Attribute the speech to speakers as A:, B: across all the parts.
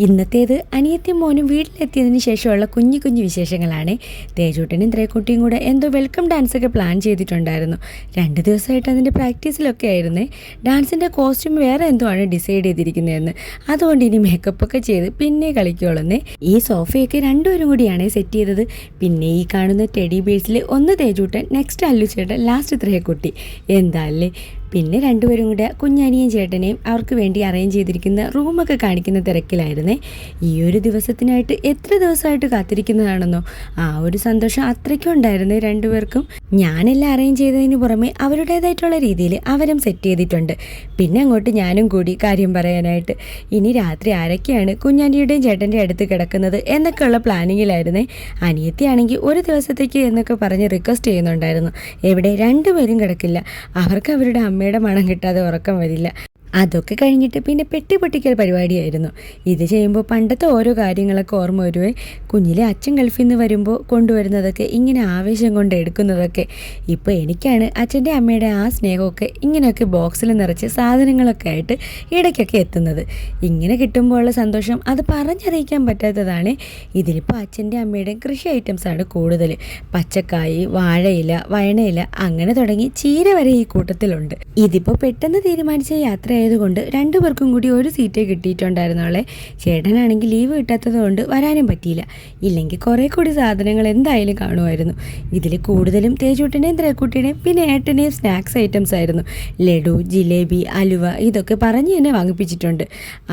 A: ഇന്നത്തേത് അനിയത്തിയും മോനും വീട്ടിലെത്തിയതിന് ശേഷമുള്ള കുഞ്ഞു കുഞ്ഞു വിശേഷങ്ങളാണ്. തേജൂട്ടനും ത്രേക്കുട്ടിയും കൂടെ എന്തോ വെൽക്കം ഡാൻസൊക്കെ പ്ലാൻ ചെയ്തിട്ടുണ്ടായിരുന്നു. 2 ദിവസമായിട്ട് അതിൻ്റെ പ്രാക്ടീസിലൊക്കെ ആയിരുന്നേ. ഡാൻസിൻ്റെ കോസ്റ്റ്യൂം വേറെ എന്തോ ആണ് ഡിസൈഡ് ചെയ്തിരിക്കുന്നതെന്ന്. അതുകൊണ്ട് ഇനി മേക്കപ്പൊക്കെ ചെയ്ത് പിന്നെ കളിക്കുള്ളന്നേ. ഈ സോഫയൊക്കെ രണ്ടുപേരും കൂടിയാണ് സെറ്റ് ചെയ്തത്. പിന്നെ ഈ കാണുന്ന ടെഡി ബേഴ്സിൽ ഒന്ന് തേജൂട്ടൻ, നെക്സ്റ്റ് അല്ലുചേട്ടൻ, ലാസ്റ്റ് ത്രേക്കുട്ടി. എന്താല്ലേ. പിന്നെ രണ്ടുപേരും കൂടെ കുഞ്ഞനിയും ചേട്ടനെയും അവർക്ക് വേണ്ടി അറേഞ്ച് ചെയ്തിരിക്കുന്ന റൂമൊക്കെ കാണിക്കുന്ന തിരക്കിലായിരുന്നേ. ഈ ഒരു ദിവസത്തിനായിട്ട് എത്ര ദിവസമായിട്ട് കാത്തിരിക്കുന്നതാണെന്നോ. ആ ഒരു സന്തോഷം അത്രയ്ക്കും ഉണ്ടായിരുന്നേ രണ്ടുപേർക്കും. ഞാനെല്ലാം അറേഞ്ച് ചെയ്തതിന് പുറമെ അവരുടേതായിട്ടുള്ള രീതിയിൽ അവരും സെറ്റ് ചെയ്തിട്ടുണ്ട്. പിന്നെ അങ്ങോട്ട് ഞാനും കൂടി കാര്യം പറയാനായിട്ട്. ഇനി രാത്രി ആരൊക്കെയാണ് കുഞ്ഞനിയുടെയും ചേട്ടൻ്റെ അടുത്ത് കിടക്കുന്നത് എന്നൊക്കെയുള്ള പ്ലാനിങ്ങിലായിരുന്നേ. അനിയത്തിയാണെങ്കിൽ ഒരു ദിവസത്തേക്ക് എന്നൊക്കെ പറഞ്ഞ് റിക്വസ്റ്റ് ചെയ്യുന്നുണ്ടായിരുന്നു. എവിടെ രണ്ടുപേരും കിടക്കില്ല, അവർക്ക് അവരുടെ അമ്മയുടെ മണം കിട്ടാതെ ഉറക്കം വരില്ല. അതൊക്കെ കഴിഞ്ഞിട്ട് പിന്നെ പെട്ടിപ്പൊട്ടിക്കൽ പരിപാടിയായിരുന്നു. ഇത് ചെയ്യുമ്പോൾ പണ്ടത്തെ ഓരോ കാര്യങ്ങളൊക്കെ ഓർമ്മ വരുവേ. കുഞ്ഞിലെ അച്ഛൻ ഗൾഫിൽ നിന്ന് വരുമ്പോൾ കൊണ്ടുവരുന്നതൊക്കെ, ഇങ്ങനെ ആവേശം കൊണ്ട് എടുക്കുന്നതൊക്കെ. ഇപ്പോൾ എനിക്കാണ് അച്ഛൻ്റെ അമ്മയുടെ ആ സ്നേഹമൊക്കെ ഇങ്ങനെയൊക്കെ ബോക്സിൽ നിറച്ച് സാധനങ്ങളൊക്കെ ആയിട്ട് ഇടയ്ക്കൊക്കെ എത്തുന്നത്. ഇങ്ങനെ കിട്ടുമ്പോൾ ഉള്ള സന്തോഷം അത് പറഞ്ഞറിയിക്കാൻ പറ്റാത്തതാണ്. ഇതിലിപ്പോൾ അച്ഛൻ്റെ അമ്മയുടെയും കൃഷി ഐറ്റംസാണ് കൂടുതൽ. പച്ചക്കായ്, വാഴയില, വയണയില, അങ്ങനെ തുടങ്ങി ചീര വരെ ഈ കൂട്ടത്തിലുണ്ട്. ഇതിപ്പോൾ പെട്ടെന്ന് തീരുമാനിച്ച യാത്ര കൊണ്ട് രണ്ടുപേർക്കും കൂടി ഒരു സീറ്റേ കിട്ടിയിട്ടുണ്ടായിരുന്നോളെ. ചേട്ടനാണെങ്കിൽ ലീവ് കിട്ടാത്തത് കൊണ്ട് വരാനും പറ്റിയില്ല. ഇല്ലെങ്കിൽ കുറേ കൂടി സാധനങ്ങൾ എന്തായാലും കാണുമായിരുന്നു. ഇതിൽ കൂടുതലും തേജൂട്ടൻ്റെയും ത്രേക്കുട്ടിയുടെയും പിന്നെ ഏട്ടൻ്റെയും സ്നാക്സ് ഐറ്റംസ് ആയിരുന്നു. ലഡു, ജിലേബി, അലുവ, ഇതൊക്കെ പറഞ്ഞ് തന്നെ വാങ്ങിപ്പിച്ചിട്ടുണ്ട്.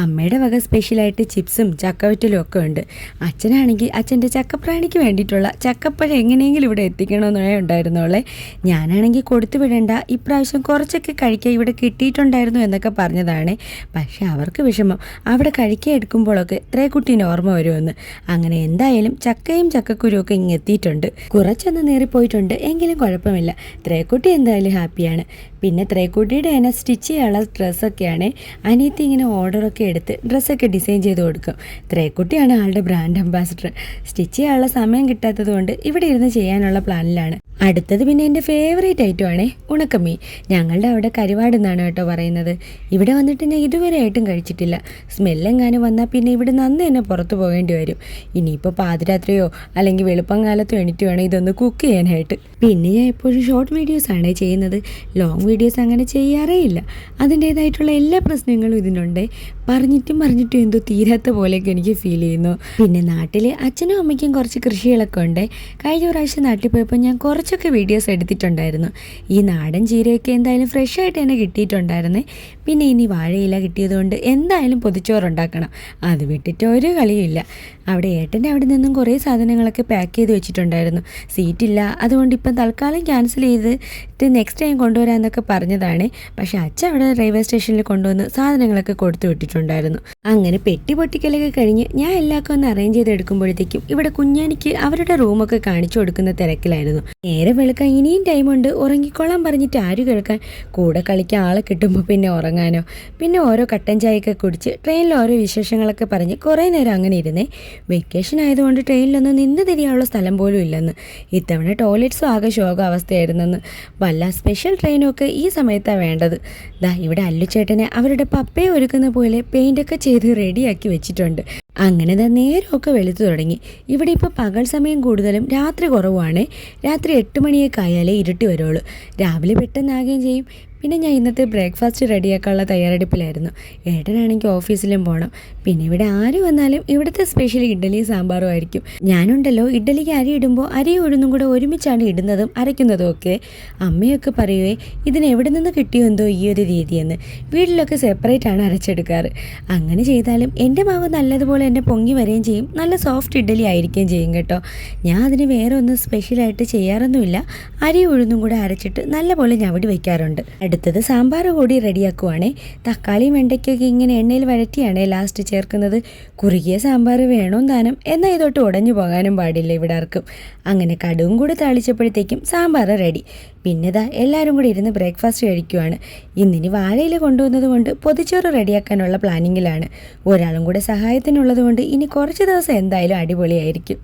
A: അമ്മയുടെ വക സ്പെഷ്യലായിട്ട് ചിപ്സും ചക്കവറ്റലും ഒക്കെ ഉണ്ട്. അച്ഛനാണെങ്കിൽ അച്ഛൻ്റെ ചക്കപ്രാണിക്ക് വേണ്ടിയിട്ടുള്ള ചക്കപ്പഴം എങ്ങനെയെങ്കിലും ഇവിടെ എത്തിക്കണമെന്നേ ഉണ്ടായിരുന്നോളെ. ഞാനാണെങ്കിൽ കൊടുത്തു വിടേണ്ട, ഇപ്രാവശ്യം കുറച്ചൊക്കെ കഴിക്കാൻ ഇവിടെ കിട്ടിയിട്ടുണ്ടായിരുന്നു എന്നൊക്കെ പറഞ്ഞതാണ്. പക്ഷെ അവർക്ക് വിഷമം, അവിടെ കഴിക്കാൻ എടുക്കുമ്പോഴൊക്കെ ത്രേക്കുട്ടീനെ ഓർമ്മ വരുമെന്ന്. അങ്ങനെ എന്തായാലും ചക്കയും ചക്കക്കുരുവൊക്കെ ഇങ്ങ് എത്തിയിട്ടുണ്ട്. കുറച്ചൊന്ന് നേറിപ്പോയിട്ടുണ്ട്, എങ്കിലും കുഴപ്പമില്ല. ത്രേക്കുട്ടി എന്തായാലും ഹാപ്പിയാണ്. പിന്നെ ത്രേക്കുട്ടിയുടെ തന്നെ സ്റ്റിച്ച് ചെയ്യാനുള്ള ഡ്രസ്സൊക്കെയാണ്. അനിയത്തി ഇങ്ങനെ ഓർഡറൊക്കെ എടുത്ത് ഡ്രസ്സൊക്കെ ഡിസൈൻ ചെയ്ത് കൊടുക്കും. ത്രേക്കുട്ടിയാണ് ആളുടെ ബ്രാൻഡ് അംബാസിഡർ. സ്റ്റിച്ച് ചെയ്യാനുള്ള സമയം കിട്ടാത്തത് കൊണ്ട് ഇവിടെ ഇരുന്ന് ചെയ്യാനുള്ള പ്ലാനിലാണ്. അടുത്തത് പിന്നെ എൻ്റെ ഫേവറേറ്റ് ഐറ്റമാണ് ഉണക്കമീൻ. ഞങ്ങളുടെ അവിടെ കരുവാട് എന്നാണ് കേട്ടോ പറയുന്നത്. ഇവിടെ വന്നിട്ട് ഞാൻ ഇതുവരെ ആയിട്ടും കഴിച്ചിട്ടില്ല. സ്മെല്ലെങ്ങാനും വന്നാൽ പിന്നെ ഇവിടെ നന്ന് തന്നെ പുറത്ത് പോകേണ്ടി വരും. ഇനിയിപ്പോൾ പാതിരാത്രിയോ അല്ലെങ്കിൽ വെളുപ്പം കാലത്തോ എണീറ്റ് വേണം ഇതൊന്ന് കുക്ക് ചെയ്യാനായിട്ട്. പിന്നെ ഞാൻ എപ്പോഴും ഷോർട്ട് വീഡിയോസാണ് ചെയ്യുന്നത്. ലോങ് വീഡിയോസ് അങ്ങനെ ചെയ്യാറേ ഇല്ല. അതിൻ്റേതായിട്ടുള്ള എല്ലാ പ്രശ്നങ്ങളും ഇതിനുണ്ട്. പറഞ്ഞിട്ടും എന്തോ തീരാത്ത പോലെയൊക്കെ എനിക്ക് ഫീൽ ചെയ്യുന്നു. പിന്നെ നാട്ടിൽ അച്ഛനും അമ്മയ്ക്കും കുറച്ച് കൃഷികളൊക്കെ ഉണ്ട്. കഴിഞ്ഞ പ്രാവശ്യം നാട്ടിൽ പോയപ്പോൾ ഞാൻ കുറച്ചൊക്കെ വീഡിയോസ് എടുത്തിട്ടുണ്ടായിരുന്നു. ഈ നാടൻ ചീരയൊക്കെ എന്തായാലും ഫ്രഷ് ആയിട്ട് തന്നെ കിട്ടിയിട്ടുണ്ടായിരുന്നേ. പിന്നെ ഇനി വാഴയില കിട്ടിയതുകൊണ്ട് എന്തായാലും പൊതിച്ചോറുണ്ടാക്കണം. അത് വിട്ടിട്ട് ഒരു കളിയുമില്ല. അവിടെ ഏട്ടൻ്റെ അവിടെ നിന്നും കുറേ സാധനങ്ങളൊക്കെ പാക്ക് ചെയ്ത് വെച്ചിട്ടുണ്ടായിരുന്നു. സീറ്റില്ല, അതുകൊണ്ട് ഇപ്പം തൽക്കാലം ക്യാൻസൽ ചെയ്തിട്ട് നെക്സ്റ്റ് ടൈം കൊണ്ടുവരാമെന്നൊക്കെ പറഞ്ഞതാണ്. പക്ഷെ അച്ഛൻ അവിടെ റെയിൽവേ സ്റ്റേഷനിൽ കൊണ്ടുവന്ന് സാധനങ്ങളൊക്കെ കൊടുത്തു വിട്ടിട്ടുണ്ടായിരുന്നു. അങ്ങനെ പെട്ടി പൊട്ടിക്കലൊക്കെ കഴിഞ്ഞ് ഞാൻ എല്ലാവർക്കും ഒന്ന് അറേഞ്ച് ചെയ്ത് എടുക്കുമ്പോഴത്തേക്കും ഇവിടെ കുഞ്ഞാനിക്ക് അവരുടെ റൂമൊക്കെ കാണിച്ചു കൊടുക്കുന്ന തിരക്കിലായിരുന്നു. നേരെ വെളുക്കാൻ ഇനിയും ടൈമുണ്ട്, ഉറങ്ങിക്കോളാൻ പറഞ്ഞിട്ട് ആര് കേൾക്കാൻ. കൂടെ കളിക്കാൻ ആളെ കിട്ടുമ്പോൾ പിന്നെ ഉറങ്ങാനോ. പിന്നെ ഓരോ കട്ടൻ ചായയൊക്കെ കുടിച്ച് ട്രെയിനിൽ ഓരോ വിശേഷങ്ങളൊക്കെ പറഞ്ഞ് കുറേ നേരം അങ്ങനെ ഇരുന്നേ. വെക്കേഷൻ ആയതുകൊണ്ട് ട്രെയിനിലൊന്നും നിന്ന് തിരിയാനുള്ള സ്ഥലം പോലും ഇല്ലെന്ന്. ഇത്തവണ ടോയ്ലറ്റ്സും ആകെ ശോക അവസ്ഥയായിരുന്നെന്ന്. വല്ല സ്പെഷ്യൽ ട്രെയിനൊക്കെ ഈ സമയത്താണ് വേണ്ടത്. ഇവിടെ അല്ലുചേട്ടനെ അവരുടെ പപ്പയെ ഒരുക്കുന്ന പോലെ പെയിൻ്റൊക്കെ ചെയ്ത് റെഡിയാക്കി വെച്ചിട്ടുണ്ട്. അങ്ങനെ നേരമൊക്കെ വെളുത്തു തുടങ്ങി. ഇവിടെ ഇപ്പോൾ പകൽ സമയം കൂടുതലും രാത്രി കുറവാണ്. രാത്രി 8 മണിയൊക്കെ ആയാലേ ഇരുട്ടി വരുള്ളൂ. രാവിലെ പെട്ടെന്നാകുകയും ചെയ്യും. പിന്നെ ഞാൻ ഇന്നത്തെ ബ്രേക്ക്ഫാസ്റ്റ് റെഡിയാക്കാനുള്ള തയ്യാറെടുപ്പിലായിരുന്നു. ഏട്ടനാണെങ്കിൽ ഓഫീസിലും പോകണം. പിന്നെ ഇവിടെ ആര് വന്നാലും ഇവിടുത്തെ സ്പെഷ്യൽ ഇഡ്ഡലിയും സാമ്പാറും ആയിരിക്കും. ഞാനുണ്ടല്ലോ ഇഡ്ഡലിക്ക് അരി ഇടുമ്പോൾ അരി ഉഴുന്നും കൂടെ ഒരുമിച്ചാണ് ഇടുന്നതും അരയ്ക്കുന്നതും ഒക്കെ. അമ്മയൊക്കെ പറയുവേ ഇതിന് എവിടെ നിന്ന് കിട്ടിയോ എന്തോ ഈ ഒരു രീതിയെന്ന്. വീട്ടിലൊക്കെ സെപ്പറേറ്റ് ആണ് അരച്ചെടുക്കാറ്. അങ്ങനെ ചെയ്താലും എൻ്റെ മാവ് നല്ലതുപോലെ തന്നെ പൊങ്ങി വരികയും ചെയ്യും. നല്ല സോഫ്റ്റ് ഇഡ്ഡലി ആയിരിക്കുകയും ചെയ്യും കേട്ടോ. ഞാൻ അതിന് വേറെ ഒന്നും സ്പെഷ്യലായിട്ട് ചെയ്യാറൊന്നുമില്ല. അരി ഉഴുന്നും കൂടെ അരച്ചിട്ട് നല്ലപോലെ ഞവടി വയ്ക്കാറുണ്ട്. അടുത്തത് സാമ്പാർ കൂടി റെഡിയാക്കുവാണേ. തക്കാളിയും വെണ്ടയ്ക്കൊക്കെ ഇങ്ങനെ എണ്ണയിൽ വഴറ്റിയാണേ ലാസ്റ്റ് ചേർക്കുന്നത്. കുറുകിയ സാമ്പാർ വേണോ താനും, എന്നാൽ ഇതൊട്ട് ഉടഞ്ഞു പോകാനും പാടില്ല ഇവിടെ ആർക്കും. അങ്ങനെ കടുവും കൂടി താളിച്ചപ്പോഴത്തേക്കും സാമ്പാർ റെഡി. പിന്നെ എല്ലാവരും കൂടി ഇരുന്ന് ബ്രേക്ക്ഫാസ്റ്റ് കഴിക്കുവാണ്. ഇന്നിനി വാഴയില കൊണ്ടുവന്നത് കൊണ്ട് പൊതിച്ചോറ് റെഡിയാക്കാനുള്ള പ്ലാനിങ്ങിലാണ്. ഒരാളും കൂടെ സഹായത്തിനുള്ളത് കൊണ്ട് ഇനി കുറച്ച് ദിവസം എന്തായാലും അടിപൊളിയായിരിക്കും.